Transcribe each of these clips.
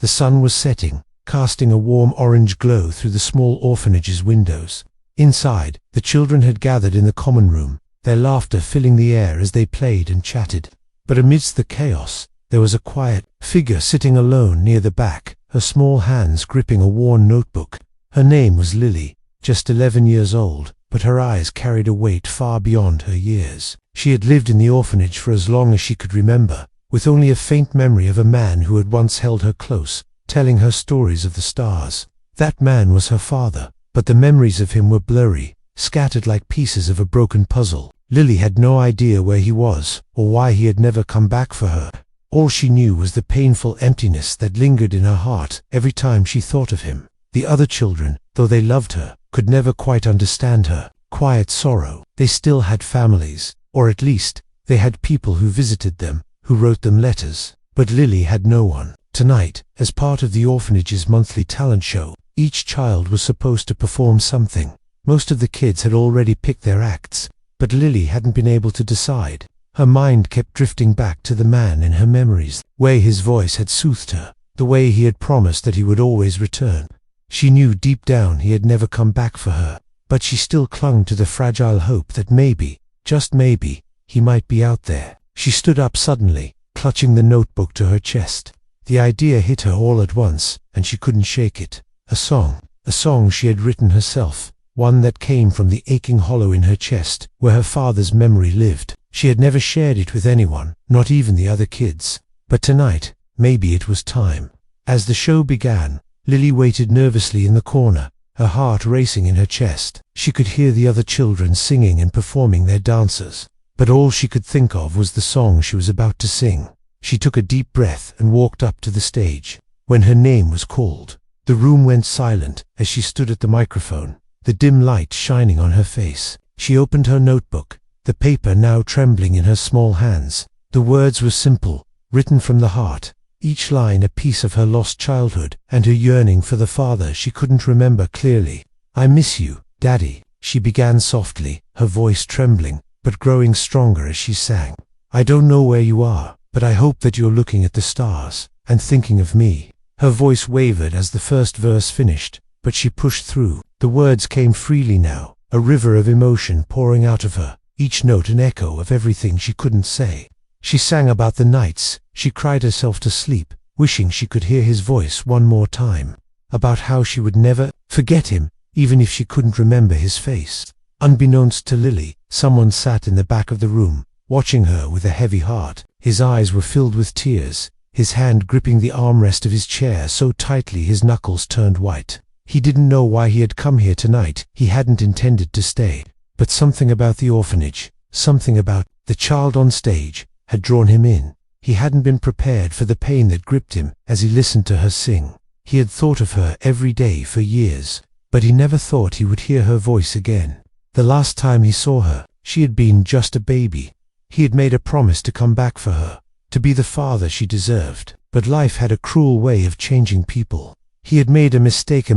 The sun was setting, casting a warm orange glow through the small orphanage's windows. Inside, the children had gathered in the common room, their laughter filling the air as they played and chatted. But amidst the chaos, there was a quiet figure sitting alone near the back, her small hands gripping a worn notebook. Her name was Lily, just 11 years old, but her eyes carried a weight far beyond her years. She had lived in the orphanage for as long as she could remember, with only a faint memory of a man who had once held her close, telling her stories of the stars. That man was her father, but the memories of him were blurry, scattered like pieces of a broken puzzle. Lily had no idea where he was, or why he had never come back for her. All she knew was the painful emptiness that lingered in her heart every time she thought of him. The other children, though they loved her, could never quite understand her quiet sorrow. They still had families, or at least, they had people who visited them, who wrote them letters. But Lily had no one. Tonight, as part of the orphanage's monthly talent show, each child was supposed to perform something. Most of the kids had already picked their acts, but Lily hadn't been able to decide. Her mind kept drifting back to the man in her memories, the way his voice had soothed her, the way he had promised that he would always return. She knew deep down he had never come back for her, but she still clung to the fragile hope that maybe, just maybe, he might be out there. She stood up suddenly, clutching the notebook to her chest. The idea hit her all at once, and she couldn't shake it. A song she had written herself, one that came from the aching hollow in her chest, where her father's memory lived. She had never shared it with anyone, not even the other kids. But tonight, maybe it was time. As the show began, Lily waited nervously in the corner, her heart racing in her chest. She could hear the other children singing and performing their dances, but all she could think of was the song she was about to sing. She took a deep breath and walked up to the stage. When her name was called, the room went silent as she stood at the microphone, the dim light shining on her face. She opened her notebook, the paper now trembling in her small hands. The words were simple, written from the heart, each line a piece of her lost childhood and her yearning for the father she couldn't remember clearly. "I miss you, Daddy," she began softly, her voice trembling, but growing stronger as she sang. "I don't know where you are, but I hope that you're looking at the stars and thinking of me." Her voice wavered as the first verse finished, but she pushed through. The words came freely now, a river of emotion pouring out of her, each note an echo of everything she couldn't say. She sang about the nights she cried herself to sleep, wishing she could hear his voice one more time, about how she would never forget him, even if she couldn't remember his face. Unbeknownst to Lily, someone sat in the back of the room, watching her with a heavy heart. His eyes were filled with tears, his hand gripping the armrest of his chair so tightly his knuckles turned white. He didn't know why he had come here tonight. He hadn't intended to stay. But something about the orphanage, something about the child on stage, had drawn him in. He hadn't been prepared for the pain that gripped him as he listened to her sing. He had thought of her every day for years, but he never thought he would hear her voice again. The last time he saw her, she had been just a baby. He had made a promise to come back for her, to be the father she deserved. But life had a cruel way of changing people. He had made a mistake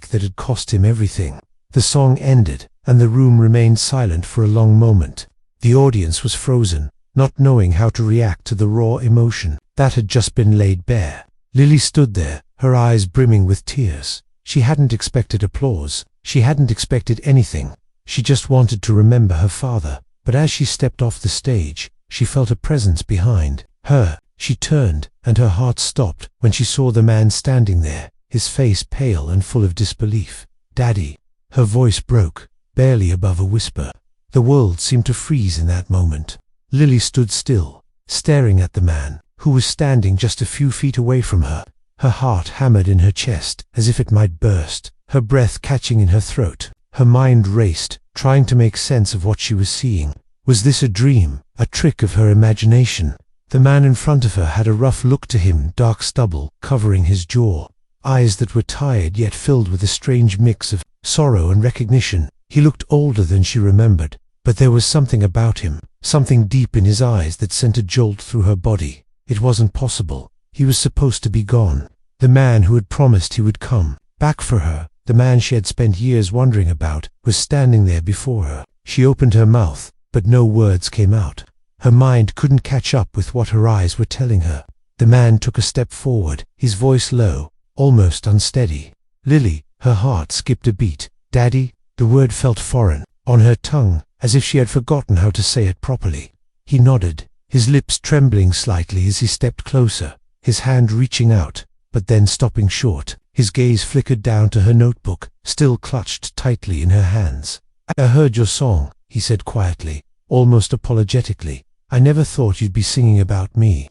that had cost him everything. The song ended, and the room remained silent for a long moment. The audience was frozen, not knowing how to react to the raw emotion that had just been laid bare. Lily stood there, her eyes brimming with tears. She hadn't expected applause. She hadn't expected anything. She just wanted to remember her father. But as she stepped off the stage, she felt a presence behind her. She turned, and her heart stopped when she saw the man standing there, his face pale and full of disbelief. "Daddy." Her voice broke, barely above a whisper. The world seemed to freeze in that moment. Lily stood still, staring at the man, who was standing just a few feet away from her. Her heart hammered in her chest, as if it might burst, her breath catching in her throat. Her mind raced, trying to make sense of what she was seeing. Was this a dream, a trick of her imagination? The man in front of her had a rough look to him, dark stubble covering his jaw, eyes that were tired yet filled with a strange mix of sorrow and recognition. He looked older than she remembered, but there was something about him, something deep in his eyes that sent a jolt through her body. It wasn't possible. He was supposed to be gone. The man who had promised he would come back for her, the man she had spent years wondering about, was standing there before her. She opened her mouth, but no words came out. Her mind couldn't catch up with what her eyes were telling her. The man took a step forward, his voice low, almost unsteady. Lily, her heart skipped a beat. Daddy? The word felt foreign on her tongue, as if she had forgotten how to say it properly. He nodded, his lips trembling slightly as he stepped closer, his hand reaching out, but then stopping short. His gaze flickered down to her notebook, still clutched tightly in her hands. I heard your song, he said quietly, almost apologetically. I never thought you'd be singing about me.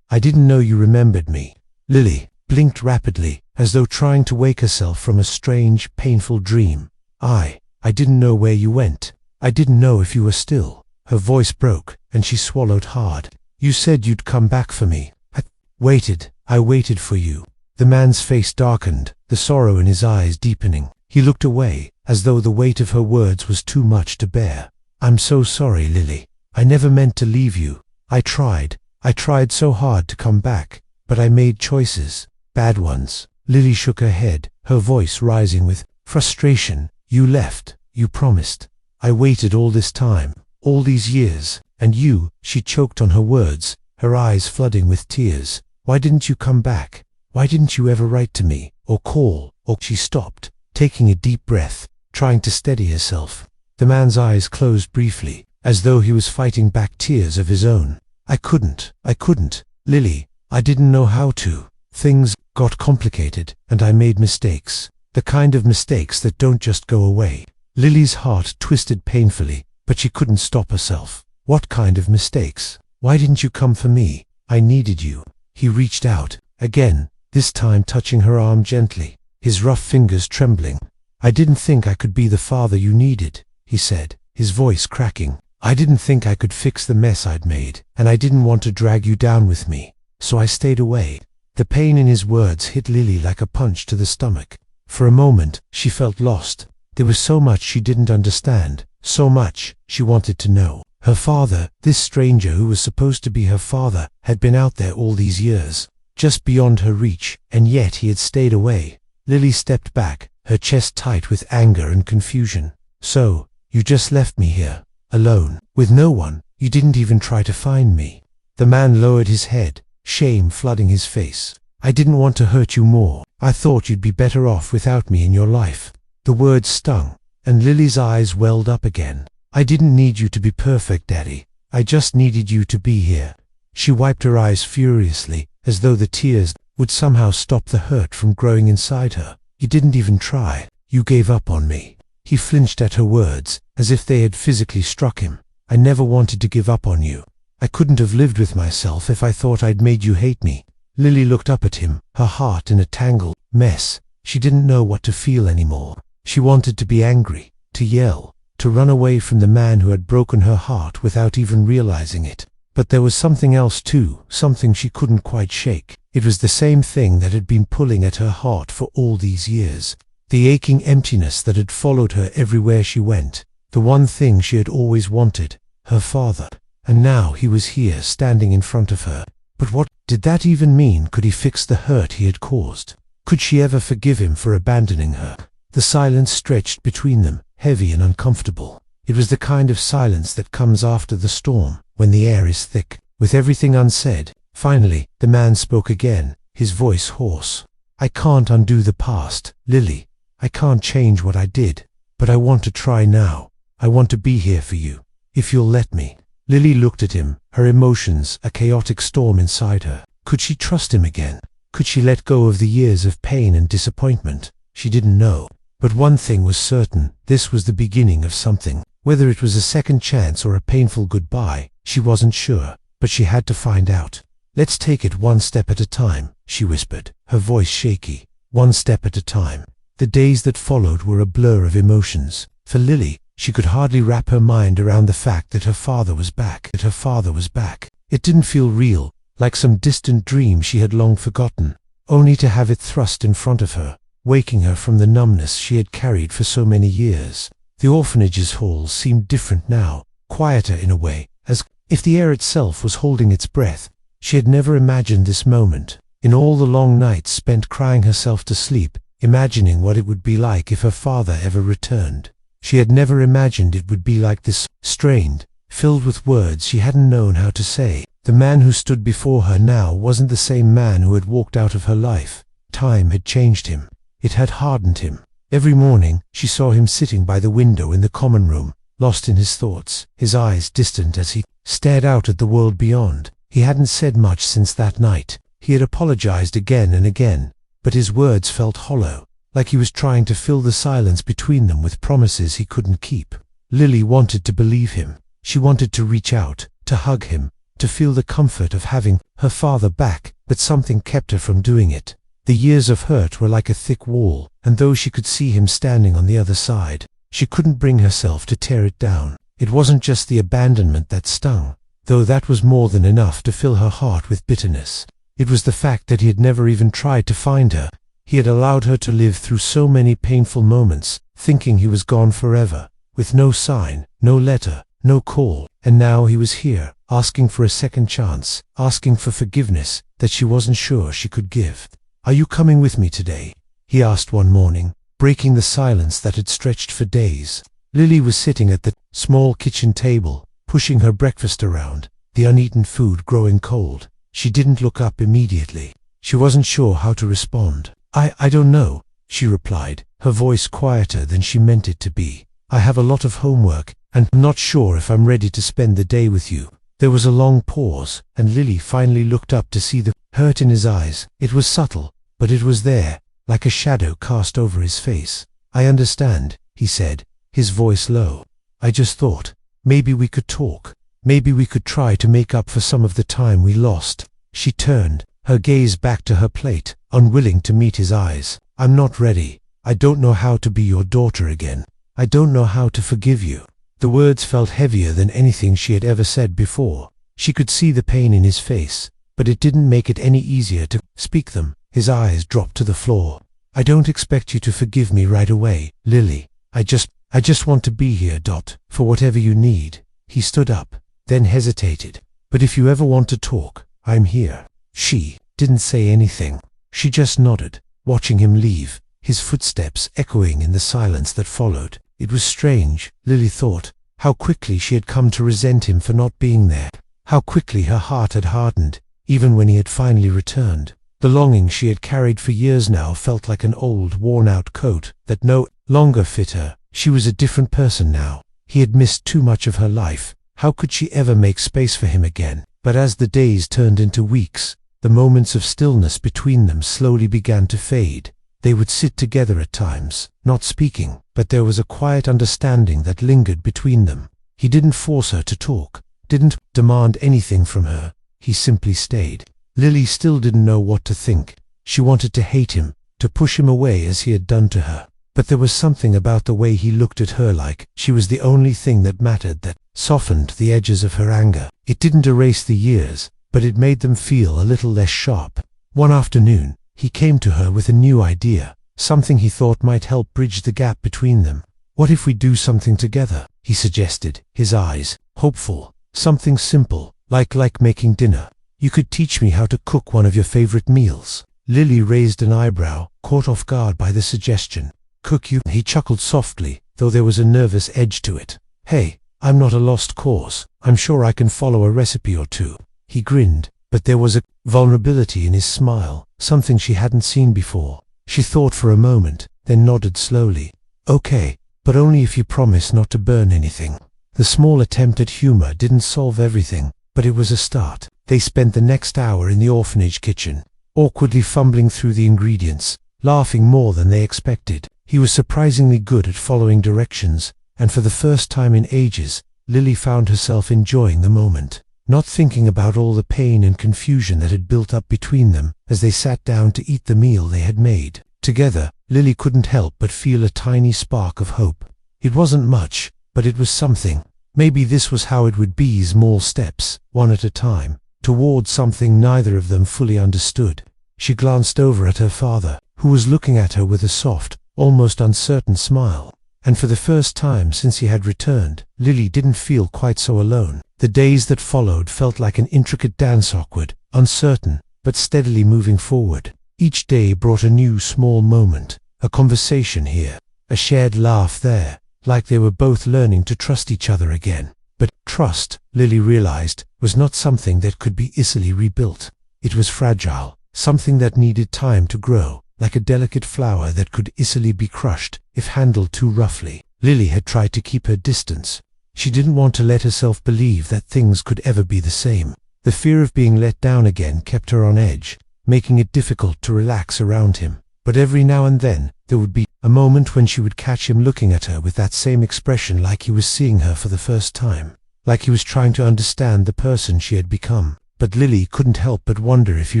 I didn't know you remembered me. Lily blinked rapidly, as though trying to wake herself from a strange, painful dream. I didn't know where you went. I didn't know if you were still. Her voice broke, and she swallowed hard. You said you'd come back for me. I waited for you. The man's face darkened, the sorrow in his eyes deepening. He looked away, as though the weight of her words was too much to bear. I'm so sorry, Lily. I never meant to leave you. I tried so hard to come back, but I made choices, bad ones. Lily shook her head, her voice rising with frustration. You left, you promised. I waited all this time, all these years, and she choked on her words, her eyes flooding with tears. Why didn't you come back? Why didn't you ever write to me, or call, or... She stopped, taking a deep breath, trying to steady herself. The man's eyes closed briefly, as though he was fighting back tears of his own. I couldn't, Lily. I didn't know how to. Things got complicated, and I made mistakes. The kind of mistakes that don't just go away. Lily's heart twisted painfully, but she couldn't stop herself. What kind of mistakes? Why didn't you come for me? I needed you. He reached out, again, this time touching her arm gently, his rough fingers trembling. I didn't think I could be the father you needed, he said, his voice cracking. I didn't think I could fix the mess I'd made, and I didn't want to drag you down with me, so I stayed away. The pain in his words hit Lily like a punch to the stomach. For a moment, she felt lost. There was so much she didn't understand, so much she wanted to know. Her father, this stranger who was supposed to be her father, had been out there all these years, just beyond her reach, and yet he had stayed away. Lily stepped back, her chest tight with anger and confusion. So, you just left me here, alone, with no one. You didn't even try to find me. The man lowered his head, shame flooding his face. I didn't want to hurt you more. I thought you'd be better off without me in your life. The words stung, and Lily's eyes welled up again. I didn't need you to be perfect, Daddy. I just needed you to be here. She wiped her eyes furiously, as though the tears would somehow stop the hurt from growing inside her. You didn't even try. You gave up on me. He flinched at her words, as if they had physically struck him. I never wanted to give up on you. I couldn't have lived with myself if I thought I'd made you hate me. Lily looked up at him, her heart in a tangled mess. She didn't know what to feel anymore. She wanted to be angry, to yell, to run away from the man who had broken her heart without even realizing it. But there was something else too, something she couldn't quite shake. It was the same thing that had been pulling at her heart for all these years. The aching emptiness that had followed her everywhere she went. The one thing she had always wanted, her father. And now he was here, standing in front of her. But what did that even mean? Could he fix the hurt he had caused? Could she ever forgive him for abandoning her? The silence stretched between them, heavy and uncomfortable. It was the kind of silence that comes after the storm, when the air is thick, with everything unsaid. Finally, the man spoke again, his voice hoarse. I can't undo the past, Lily. I can't change what I did, but I want to try now. I want to be here for you, if you'll let me. Lily looked at him, her emotions a chaotic storm inside her. Could she trust him again? Could she let go of the years of pain and disappointment? She didn't know. But one thing was certain, this was the beginning of something. Whether it was a second chance or a painful goodbye, she wasn't sure, but she had to find out. Let's take it one step at a time, she whispered, her voice shaky. One step at a time. The days that followed were a blur of emotions. For Lily, she could hardly wrap her mind around the fact that her father was back. It didn't feel real, like some distant dream she had long forgotten, only to have it thrust in front of her, waking her from the numbness she had carried for so many years. The orphanage's halls seemed different now, quieter in a way, as if the air itself was holding its breath. She had never imagined this moment. In all the long nights spent crying herself to sleep, imagining what it would be like if her father ever returned. She had never imagined it would be like this, strained, filled with words she hadn't known how to say. The man who stood before her now wasn't the same man who had walked out of her life. Time had changed him. It had hardened him. Every morning, she saw him sitting by the window in the common room, lost in his thoughts, his eyes distant as he stared out at the world beyond. He hadn't said much since that night. He had apologized again and again, but his words felt hollow, like he was trying to fill the silence between them with promises he couldn't keep. Lily wanted to believe him. She wanted to reach out, to hug him, to feel the comfort of having her father back, but something kept her from doing it. The years of hurt were like a thick wall, and though she could see him standing on the other side, she couldn't bring herself to tear it down. It wasn't just the abandonment that stung, though that was more than enough to fill her heart with bitterness. It was the fact that he had never even tried to find her. He had allowed her to live through so many painful moments, thinking he was gone forever, with no sign, no letter, no call, and now he was here, asking for a second chance, asking for forgiveness that she wasn't sure she could give. "Are you coming with me today?" he asked one morning, breaking the silence that had stretched for days. Lily was sitting at the small kitchen table, pushing her breakfast around, the uneaten food growing cold. She didn't look up immediately. She wasn't sure how to respond. I don't know," she replied, her voice quieter than she meant it to be. "I have a lot of homework, and I'm not sure if I'm ready to spend the day with you." There was a long pause, and Lily finally looked up to see the hurt in his eyes. It was subtle, but it was there, like a shadow cast over his face. "I understand," he said, his voice low. "I just thought, maybe we could talk. Maybe we could try to make up for some of the time we lost." She turned, her gaze back to her plate, unwilling to meet his eyes. "I'm not ready. I don't know how to be your daughter again. I don't know how to forgive you." The words felt heavier than anything she had ever said before. She could see the pain in his face, but it didn't make it any easier to speak them. His eyes dropped to the floor. "I don't expect you to forgive me right away, Lily. I just want to be here, for whatever you need." He stood up, then hesitated. "But if you ever want to talk, I'm here." She didn't say anything. She just nodded, watching him leave, his footsteps echoing in the silence that followed. It was strange, Lily thought, how quickly she had come to resent him for not being there, how quickly her heart had hardened, even when he had finally returned. The longing she had carried for years now felt like an old, worn-out coat that no longer fit her. She was a different person now. He had missed too much of her life. How could she ever make space for him again? But as the days turned into weeks, the moments of stillness between them slowly began to fade. They would sit together at times, not speaking, but there was a quiet understanding that lingered between them. He didn't force her to talk, didn't demand anything from her. He simply stayed. Lily still didn't know what to think. She wanted to hate him, to push him away as he had done to her. But there was something about the way he looked at her, like she was the only thing that mattered, that softened the edges of her anger. It didn't erase the years, but it made them feel a little less sharp. One afternoon, he came to her with a new idea, something he thought might help bridge the gap between them. "What if we do something together?" he suggested, his eyes hopeful. "Something simple, like making dinner. You could teach me how to cook one of your favorite meals." Lily raised an eyebrow, caught off guard by the suggestion. "Cook you?" He chuckled softly, though there was a nervous edge to it. "Hey, I'm not a lost cause. I'm sure I can follow a recipe or two." He grinned, but there was a vulnerability in his smile, something she hadn't seen before. She thought for a moment, then nodded slowly. "Okay, but only if you promise not to burn anything." The small attempt at humor didn't solve everything, but it was a start. They spent the next hour in the orphanage kitchen, awkwardly fumbling through the ingredients, laughing more than they expected. He was surprisingly good at following directions, and for the first time in ages, Lily found herself enjoying the moment, not thinking about all the pain and confusion that had built up between them as they sat down to eat the meal they had made. Together, Lily couldn't help but feel a tiny spark of hope. It wasn't much, but it was something. Maybe this was how it would be, small steps, one at a time, towards something neither of them fully understood. She glanced over at her father, who was looking at her with a soft, almost uncertain smile. And for the first time since he had returned, Lily didn't feel quite so alone. The days that followed felt like an intricate dance, awkward, uncertain, but steadily moving forward. Each day brought a new small moment, a conversation here, a shared laugh there, like they were both learning to trust each other again. But trust, Lily realized, was not something that could be easily rebuilt. It was fragile, something that needed time to grow, like a delicate flower that could easily be crushed if handled too roughly. Lily had tried to keep her distance. She didn't want to let herself believe that things could ever be the same. The fear of being let down again kept her on edge, making it difficult to relax around him. But every now and then, there would be a moment when she would catch him looking at her with that same expression, like he was seeing her for the first time, like he was trying to understand the person she had become. But Lily couldn't help but wonder if he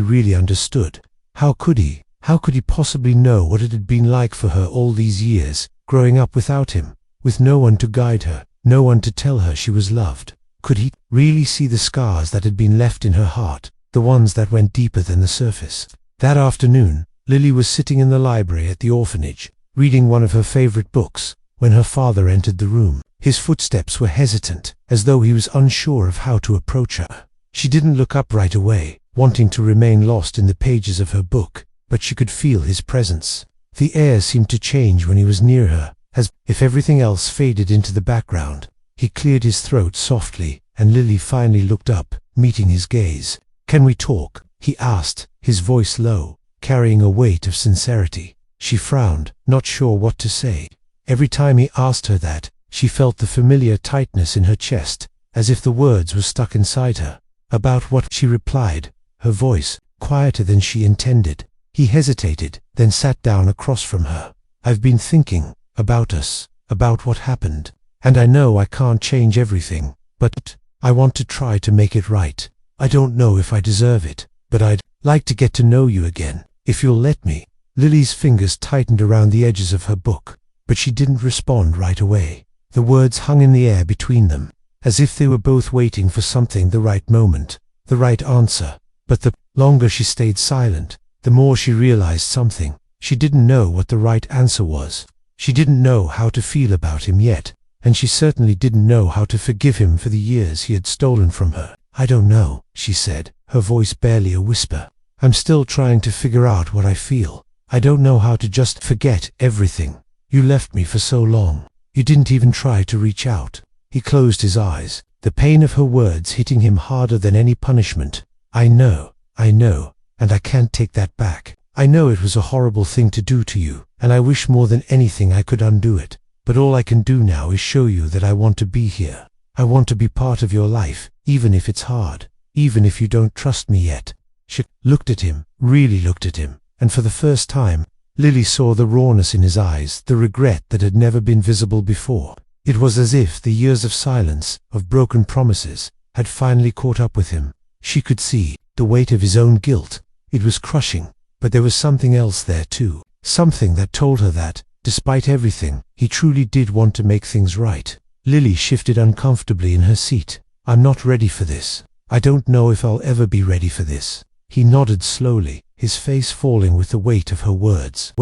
really understood. How could he? How could he possibly know what it had been like for her all these years, growing up without him, with no one to guide her, no one to tell her she was loved? Could he really see the scars that had been left in her heart, the ones that went deeper than the surface? That afternoon, Lily was sitting in the library at the orphanage, reading one of her favorite books, when her father entered the room. His footsteps were hesitant, as though he was unsure of how to approach her. She didn't look up right away, wanting to remain lost in the pages of her book, but she could feel his presence. The air seemed to change when he was near her, as if everything else faded into the background. He cleared his throat softly, and Lily finally looked up, meeting his gaze. "Can we talk?" he asked, his voice low, carrying a weight of sincerity. She frowned, not sure what to say. Every time he asked her that, she felt the familiar tightness in her chest, as if the words were stuck inside her. "About what?" she replied, her voice quieter than she intended. He hesitated, then sat down across from her. "I've been thinking about us, about what happened. And I know I can't change everything, but I want to try to make it right. I don't know if I deserve it, but I'd like to get to know you again, if you'll let me." Lily's fingers tightened around the edges of her book, but she didn't respond right away. The words hung in the air between them, as if they were both waiting for something, the right moment, the right answer. But the longer she stayed silent, the more she realized something. She didn't know what the right answer was. She didn't know how to feel about him yet, and she certainly didn't know how to forgive him for the years he had stolen from her. "I don't know," she said, her voice barely a whisper. "I'm still trying to figure out what I feel. I don't know how to just forget everything. You left me for so long. You didn't even try to reach out." He closed his eyes, the pain of her words hitting him harder than any punishment. I know, and I can't take that back. I know it was a horrible thing to do to you, and I wish more than anything I could undo it. But all I can do now is show you that I want to be here. I want to be part of your life, even if it's hard, even if you don't trust me yet." She looked at him, really looked at him, and for the first time, Lily saw the rawness in his eyes, the regret that had never been visible before. It was as if the years of silence, of broken promises, had finally caught up with him. She could see the weight of his own guilt. It was crushing, but there was something else there too, something that told her that, despite everything, he truly did want to make things right. Lily shifted uncomfortably in her seat. "I'm not ready for this. I don't know if I'll ever be ready for this." He nodded slowly, his face falling with the weight of her words.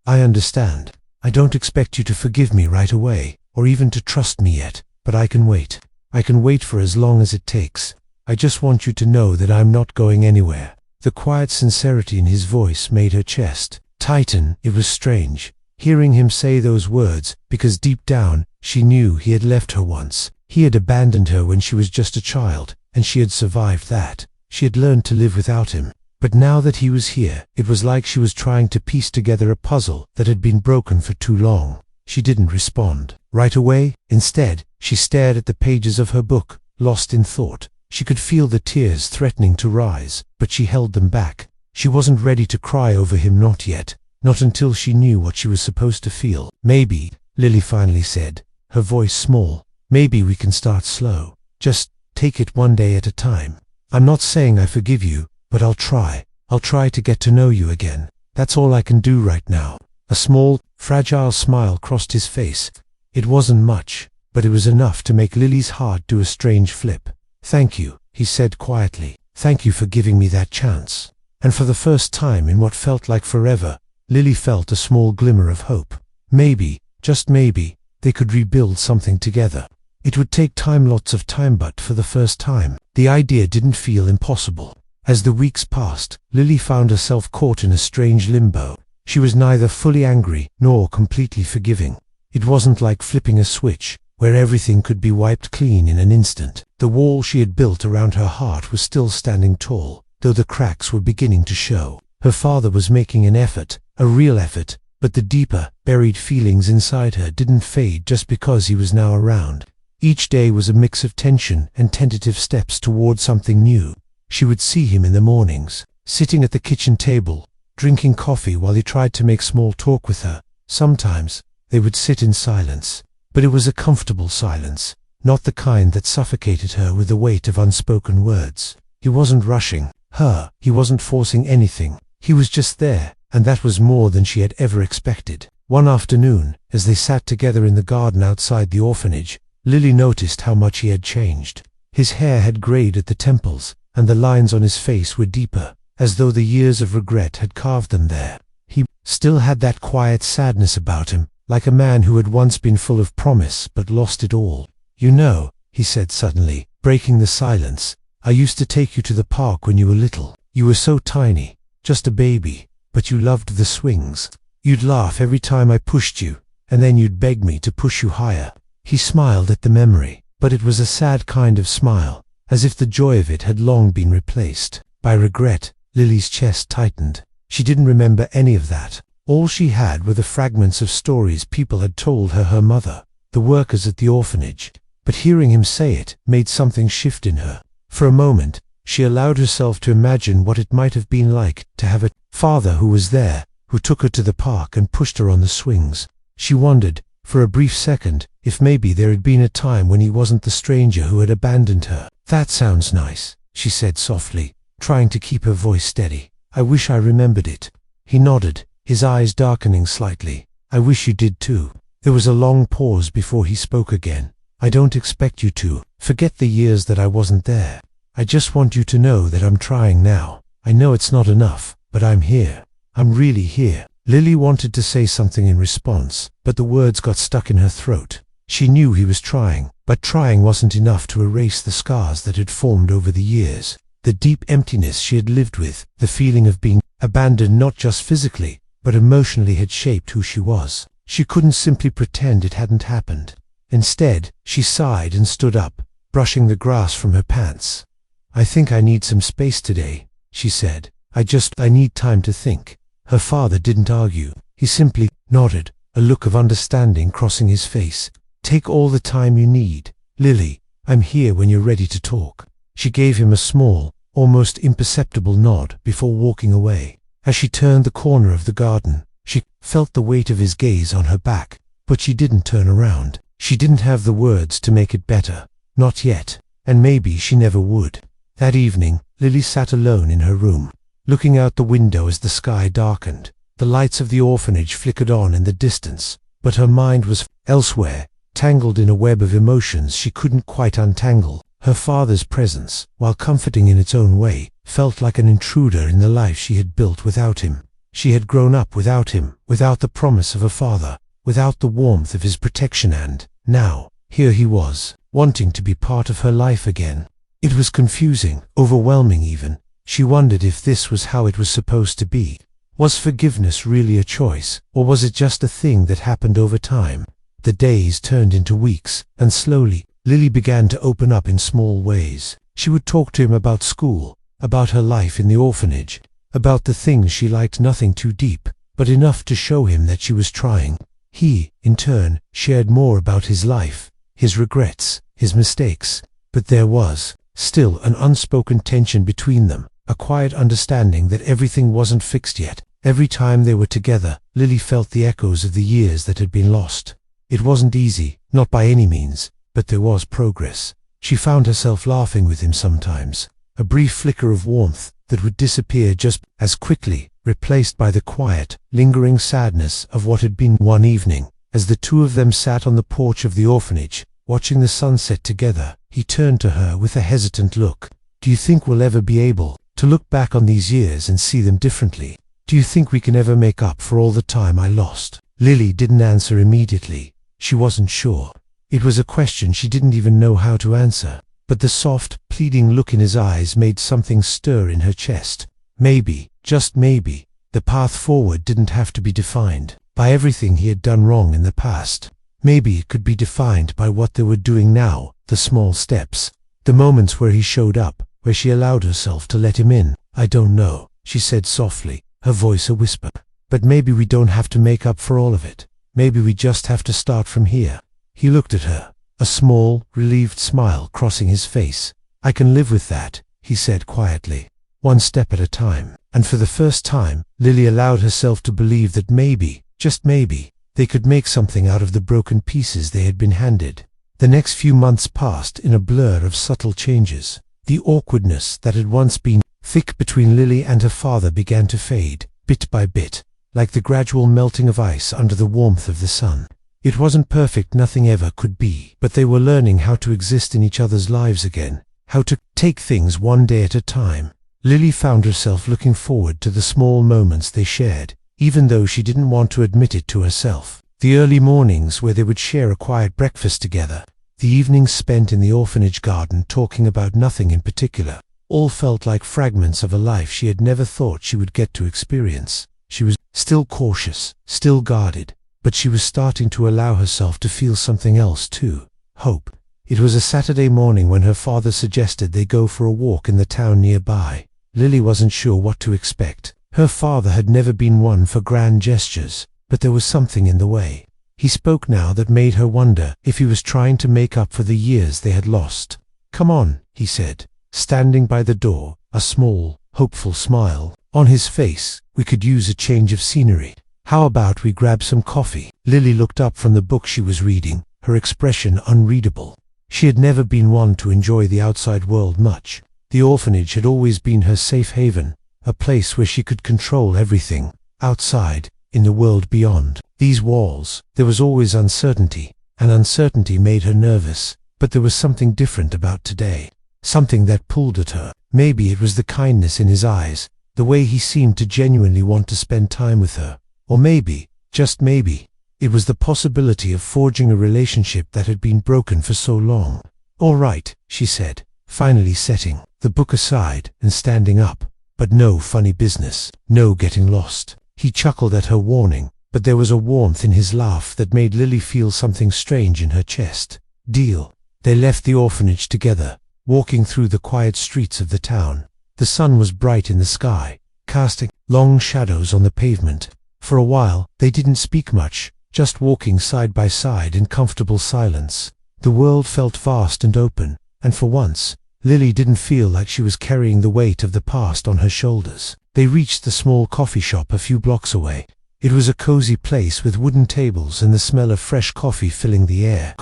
"I understand. I don't expect you to forgive me right away, or even to trust me yet, but I can wait. I can wait for as long as it takes. I just want you to know that I'm not going anywhere." The quiet sincerity in his voice made her chest tighten. It was strange, hearing him say those words, because deep down, she knew he had left her once. He had abandoned her when she was just a child, and she had survived that. She had learned to live without him. But now that he was here, it was like she was trying to piece together a puzzle that had been broken for too long. She didn't respond right away. Instead, she stared at the pages of her book, lost in thought. She could feel the tears threatening to rise, but she held them back. She wasn't ready to cry over him, not yet, not until she knew what she was supposed to feel. "Maybe," Lily finally said, her voice small, "maybe we can start slow. Just take it one day at a time. I'm not saying I forgive you, but I'll try. I'll try to get to know you again. That's all I can do right now." A small, fragile smile crossed his face. It wasn't much, but it was enough to make Lily's heart do a strange flip. "Thank you," he said quietly. "Thank you for giving me that chance." And for the first time in what felt like forever, Lily felt a small glimmer of hope. Maybe, just maybe, they could rebuild something together. It would take time, lots of time, but for the first time, the idea didn't feel impossible. As the weeks passed, Lily found herself caught in a strange limbo. She was neither fully angry nor completely forgiving. It wasn't like flipping a switch, where everything could be wiped clean in an instant. The wall she had built around her heart was still standing tall, though the cracks were beginning to show. Her father was making an effort, a real effort, but the deeper, buried feelings inside her didn't fade just because he was now around. Each day was a mix of tension and tentative steps toward something new. She would see him in the mornings, sitting at the kitchen table, drinking coffee while he tried to make small talk with her. Sometimes they would sit in silence, but it was a comfortable silence, not the kind that suffocated her with the weight of unspoken words. He wasn't rushing her, he wasn't forcing anything. He was just there, and that was more than she had ever expected. One afternoon, as they sat together in the garden outside the orphanage, Lily noticed how much he had changed. His hair had grayed at the temples, and the lines on his face were deeper, as though the years of regret had carved them there. He still had that quiet sadness about him, like a man who had once been full of promise but lost it all. "You know," he said suddenly, breaking the silence, "I used to take you to the park when you were little. You were so tiny, just a baby, but you loved the swings. You'd laugh every time I pushed you, and then you'd beg me to push you higher." He smiled at the memory, but it was a sad kind of smile, as if the joy of it had long been replaced by regret. Lily's chest tightened. She didn't remember any of that. All she had were the fragments of stories people had told her mother, the workers at the orphanage. But hearing him say it made something shift in her. For a moment, she allowed herself to imagine what it might have been like to have a father who was there, who took her to the park and pushed her on the swings. She wondered, for a brief second, if maybe there had been a time when he wasn't the stranger who had abandoned her. "That sounds nice," she said softly, trying to keep her voice steady. "I wish I remembered it." He nodded, his eyes darkening slightly. "I wish you did too." There was a long pause before he spoke again. "I don't expect you to forget the years that I wasn't there. I just want you to know that I'm trying now. I know it's not enough, but I'm here. I'm really here." Lily wanted to say something in response, but the words got stuck in her throat. She knew he was trying, but trying wasn't enough to erase the scars that had formed over the years. The deep emptiness she had lived with, the feeling of being abandoned not just physically, but emotionally had shaped who she was. She couldn't simply pretend it hadn't happened. Instead, she sighed and stood up, brushing the grass from her pants. "I think I need some space today," she said. I need time to think." Her father didn't argue. He simply nodded, a look of understanding crossing his face. "Take all the time you need, Lily. I'm here when you're ready to talk." She gave him a small, almost imperceptible nod before walking away. As she turned the corner of the garden, she felt the weight of his gaze on her back, but she didn't turn around. She didn't have the words to make it better. Not yet, and maybe she never would. That evening, Lily sat alone in her room, looking out the window as the sky darkened. The lights of the orphanage flickered on in the distance, but her mind was elsewhere, tangled in a web of emotions she couldn't quite untangle. Her father's presence, while comforting in its own way, felt like an intruder in the life she had built without him. She had grown up without him, without the promise of a father, without the warmth of his protection, and now, here he was, wanting to be part of her life again. It was confusing, overwhelming even. She wondered if this was how it was supposed to be. Was forgiveness really a choice, or was it just a thing that happened over time? The days turned into weeks, and slowly, Lily began to open up in small ways. She would talk to him about school, about her life in the orphanage, about the things she liked, nothing too deep, but enough to show him that she was trying. He, in turn, shared more about his life, his regrets, his mistakes, but there was still an unspoken tension between them, a quiet understanding that everything wasn't fixed yet. Every time they were together, Lily felt the echoes of the years that had been lost. It wasn't easy, not by any means, but there was progress. She found herself laughing with him sometimes, a brief flicker of warmth that would disappear just as quickly, replaced by the quiet, lingering sadness of what had been. One evening, as the two of them sat on the porch of the orphanage, watching the sunset together, he turned to her with a hesitant look. "Do you think we'll ever be able to look back on these years and see them differently? Do you think we can ever make up for all the time I lost?" Lily didn't answer immediately. She wasn't sure. It was a question she didn't even know how to answer, but the soft, pleading look in his eyes made something stir in her chest. Maybe, just maybe, the path forward didn't have to be defined by everything he had done wrong in the past. Maybe it could be defined by what they were doing now, the small steps, the moments where he showed up, where she allowed herself to let him in. I don't know, she said softly, her voice a whisper. But maybe we don't have to make up for all of it. Maybe we just have to start from here. He looked at her, a small, relieved smile crossing his face. I can live with that, he said quietly. One step at a time. And for the first time, Lily allowed herself to believe that maybe, just maybe, they could make something out of the broken pieces they had been handed. The next few months passed in a blur of subtle changes. The awkwardness that had once been thick between Lily and her father began to fade, bit by bit, like the gradual melting of ice under the warmth of the sun. It wasn't perfect, nothing ever could be, but they were learning how to exist in each other's lives again, how to take things one day at a time. Lily found herself looking forward to the small moments they shared, even though she didn't want to admit it to herself. The early mornings where they would share a quiet breakfast together, the evenings spent in the orphanage garden talking about nothing in particular, all felt like fragments of a life she had never thought she would get to experience. She was still cautious, still guarded, but she was starting to allow herself to feel something else too, hope. It was a Saturday morning when her father suggested they go for a walk in the town nearby. Lily wasn't sure what to expect. Her father had never been one for grand gestures, but there was something in the way he spoke now that made her wonder if he was trying to make up for the years they had lost. "Come on," he said, standing by the door, a small, hopeful smile on his face. "We could use a change of scenery. How about we grab some coffee?" Lily looked up from the book she was reading, her expression unreadable. She had never been one to enjoy the outside world much. The orphanage had always been her safe haven, a place where she could control everything. Outside, in the world beyond these walls, there was always uncertainty, and uncertainty made her nervous. But there was something different about today, something that pulled at her. Maybe it was the kindness in his eyes, the way he seemed to genuinely want to spend time with her. Or maybe, just maybe, it was the possibility of forging a relationship that had been broken for so long. "All right," she said, finally setting the book aside and standing up. "But no funny business, no getting lost." He chuckled at her warning, but there was a warmth in his laugh that made Lily feel something strange in her chest. "Deal." They left the orphanage together, walking through the quiet streets of the town. The sun was bright in the sky, casting long shadows on the pavement. For a while, they didn't speak much, just walking side by side in comfortable silence. The world felt vast and open, and for once, Lily didn't feel like she was carrying the weight of the past on her shoulders. They reached the small coffee shop a few blocks away. It was a cozy place with wooden tables and the smell of fresh coffee filling the air.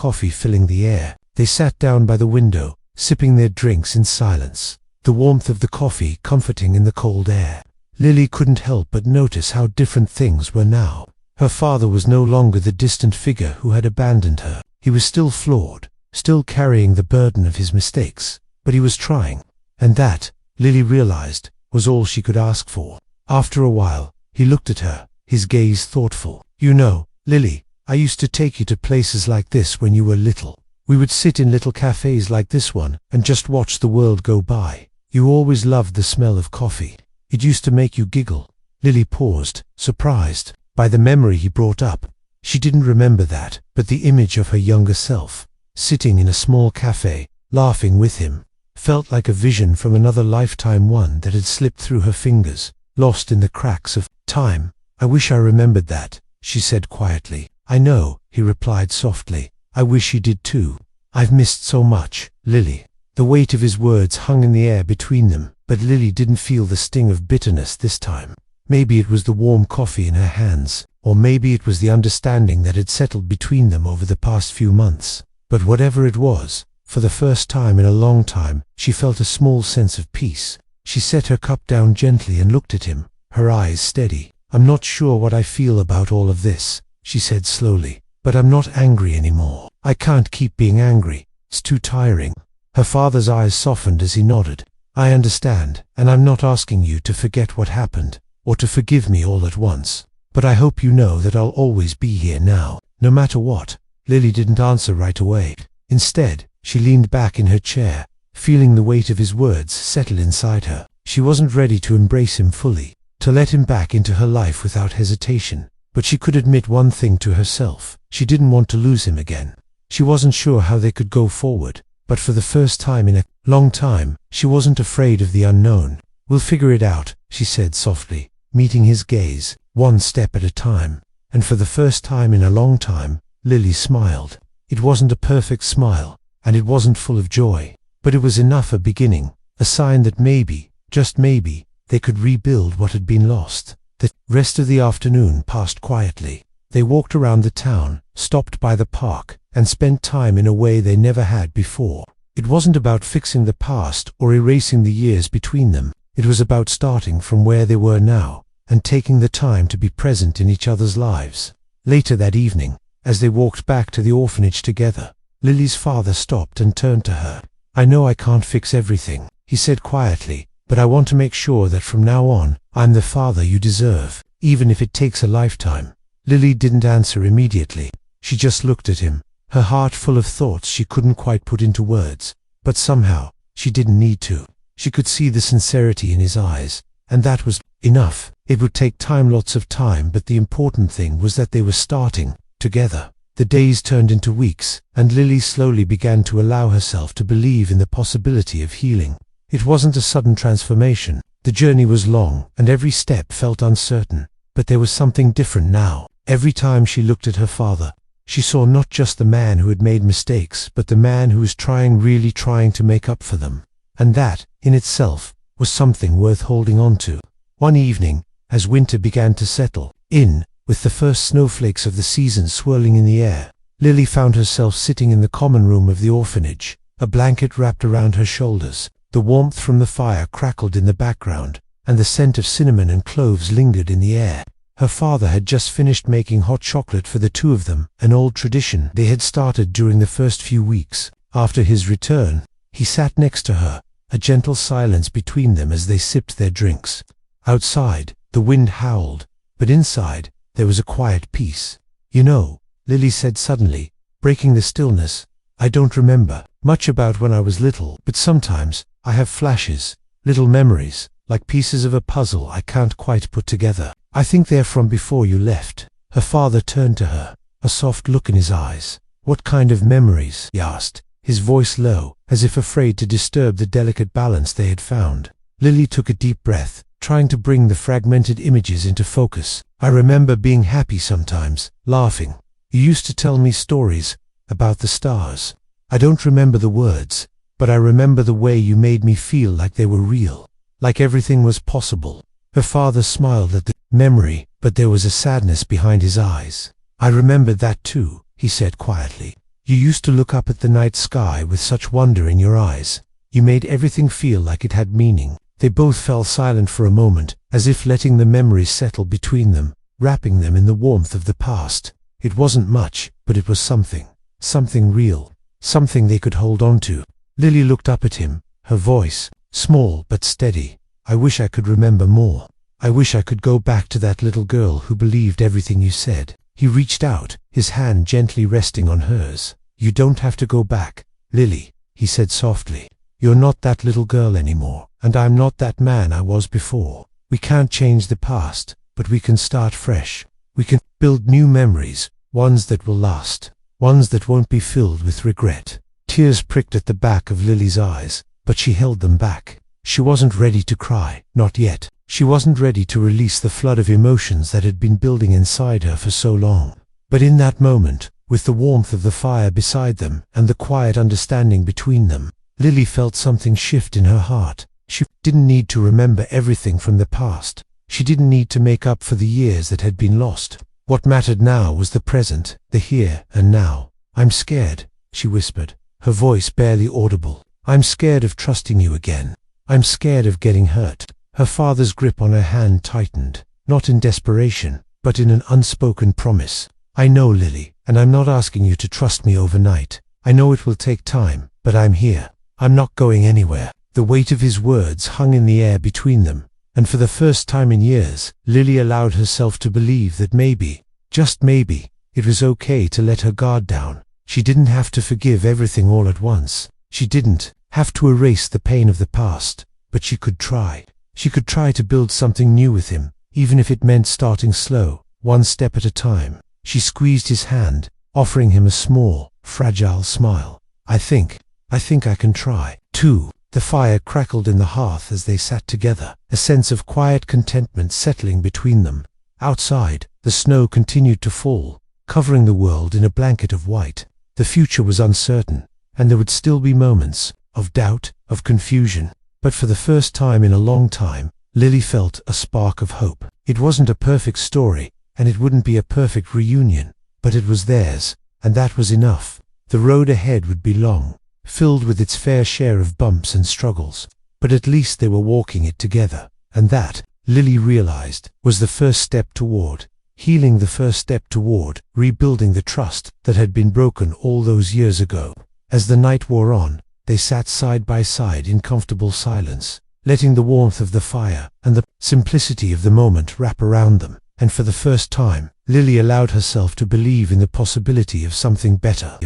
They sat down by the window, sipping their drinks in silence, the warmth of the coffee comforting in the cold air. Lily couldn't help but notice how different things were now. Her father was no longer the distant figure who had abandoned her. He was still flawed, still carrying the burden of his mistakes, but he was trying. And that, Lily realized, was all she could ask for. After a while, he looked at her, his gaze thoughtful. "You know, Lily, I used to take you to places like this when you were little. We would sit in little cafes like this one and just watch the world go by. You always loved the smell of coffee. It used to make you giggle." Lily paused, surprised by the memory he brought up. She didn't remember that, but the image of her younger self, sitting in a small cafe, laughing with him, felt like a vision from another lifetime, one that had slipped through her fingers, lost in the cracks of time. "I wish I remembered that," she said quietly. "I know," he replied softly. "I wish you did too. I've missed so much, Lily." The weight of his words hung in the air between them, but Lily didn't feel the sting of bitterness this time. Maybe it was the warm coffee in her hands, or maybe it was the understanding that had settled between them over the past few months. But whatever it was, for the first time in a long time, she felt a small sense of peace. She set her cup down gently and looked at him, her eyes steady. "I'm not sure what I feel about all of this," she said slowly, "but I'm not angry anymore. I can't keep being angry. It's too tiring." Her father's eyes softened as he nodded. "I understand, and I'm not asking you to forget what happened, or to forgive me all at once. But I hope you know that I'll always be here now, no matter what." Lily didn't answer right away. Instead, she leaned back in her chair, feeling the weight of his words settle inside her. She wasn't ready to embrace him fully, to let him back into her life without hesitation. but she could admit one thing to herself. She didn't want to lose him again. She wasn't sure how they could go forward, but for the first time in a long time, she wasn't afraid of the unknown. "We'll figure it out," she said softly, meeting his gaze, one step at a time. And for the first time in a long time, Lily smiled. It wasn't a perfect smile, and it wasn't full of joy, but it was enough a beginning, a sign that maybe, just maybe, they could rebuild what had been lost. The rest of the afternoon passed quietly. They walked around the town, stopped by the park, and spent time in a way they never had before. It wasn't about fixing the past or erasing the years between them. It was about starting from where they were now, and taking the time to be present in each other's lives. Later that evening, as they walked back to the orphanage together, Lily's father stopped and turned to her. "I know I can't fix everything," he said quietly, "but I want to make sure that from now on, I'm the father you deserve, even if it takes a lifetime." Lily didn't answer immediately. She just looked at him, her heart full of thoughts she couldn't quite put into words. But somehow, she didn't need to. She could see the sincerity in his eyes, and that was enough. It would take time, lots of time, but the important thing was that they were starting together. The days turned into weeks, and Lily slowly began to allow herself to believe in the possibility of healing. It wasn't a sudden transformation. The journey was long, and every step felt uncertain. But there was something different now. Every time she looked at her father, she saw not just the man who had made mistakes, but the man who was really trying to make up for them. And that, in itself, was something worth holding on to. One evening, as winter began to settle in, with the first snowflakes of the season swirling in the air, Lily found herself sitting in the common room of the orphanage, a blanket wrapped around her shoulders. The warmth from the fire crackled in the background, and the scent of cinnamon and cloves lingered in the air. Her father had just finished making hot chocolate for the two of them, an old tradition they had started during the first few weeks. After his return, he sat next to her, a gentle silence between them as they sipped their drinks. Outside, the wind howled, but inside, there was a quiet peace. "You know," Lily said suddenly, breaking the stillness, "I don't remember much about when I was little, but sometimes I have flashes, little memories, like pieces of a puzzle I can't quite put together. I think they're from before you left." Her father turned to her, a soft look in his eyes. "What kind of memories?" he asked, his voice low, as if afraid to disturb the delicate balance they had found. Lily took a deep breath, trying to bring the fragmented images into focus. "I remember being happy sometimes, laughing. You used to tell me stories about the stars. I don't remember the words, but I remember the way you made me feel like they were real, like everything was possible." Her father smiled at the memory, but there was a sadness behind his eyes. "I remember that too," he said quietly. "You used to look up at the night sky with such wonder in your eyes. You made everything feel like it had meaning." They both fell silent for a moment, as if letting the memories settle between them, wrapping them in the warmth of the past. It wasn't much, but it was something real, something they could hold on to. Lily looked up at him, her voice, small but steady. "I wish I could remember more. I wish I could go back to that little girl who believed everything you said." He reached out, his hand gently resting on hers. "You don't have to go back, Lily," he said softly. "You're not that little girl anymore, and I'm not that man I was before. We can't change the past, but we can start fresh. We can build new memories, ones that will last, ones that won't be filled with regret." Tears pricked at the back of Lily's eyes, but she held them back. She wasn't ready to cry, not yet. She wasn't ready to release the flood of emotions that had been building inside her for so long. But in that moment, with the warmth of the fire beside them and the quiet understanding between them, Lily felt something shift in her heart. She didn't need to remember everything from the past. She didn't need to make up for the years that had been lost. What mattered now was the present, the here and now. "I'm scared," she whispered, her voice barely audible. "I'm scared of trusting you again. I'm scared of getting hurt." Her father's grip on her hand tightened, not in desperation, but in an unspoken promise. "I know, Lily, and I'm not asking you to trust me overnight. I know it will take time, but I'm here. I'm not going anywhere." The weight of his words hung in the air between them, and for the first time in years, Lily allowed herself to believe that maybe, just maybe, it was okay to let her guard down. She didn't have to forgive everything all at once. She didn't have to erase the pain of the past, but she could try. She could try to build something new with him, even if it meant starting slow, one step at a time. She squeezed his hand, offering him a small, fragile smile. I think I can try, too." The fire crackled in the hearth as they sat together, a sense of quiet contentment settling between them. Outside, the snow continued to fall, covering the world in a blanket of white. The future was uncertain, and there would still be moments of doubt, of confusion. But for the first time in a long time, Lily felt a spark of hope. It wasn't a perfect story, and it wouldn't be a perfect reunion, but it was theirs, and that was enough. The road ahead would be long, filled with its fair share of bumps and struggles, but at least they were walking it together, and that, Lily realized, was the first step toward healing, the first step toward rebuilding the trust that had been broken all those years ago. As the night wore on, they sat side by side in comfortable silence, letting the warmth of the fire and the simplicity of the moment wrap around them, and for the first time, Lily allowed herself to believe in the possibility of something better.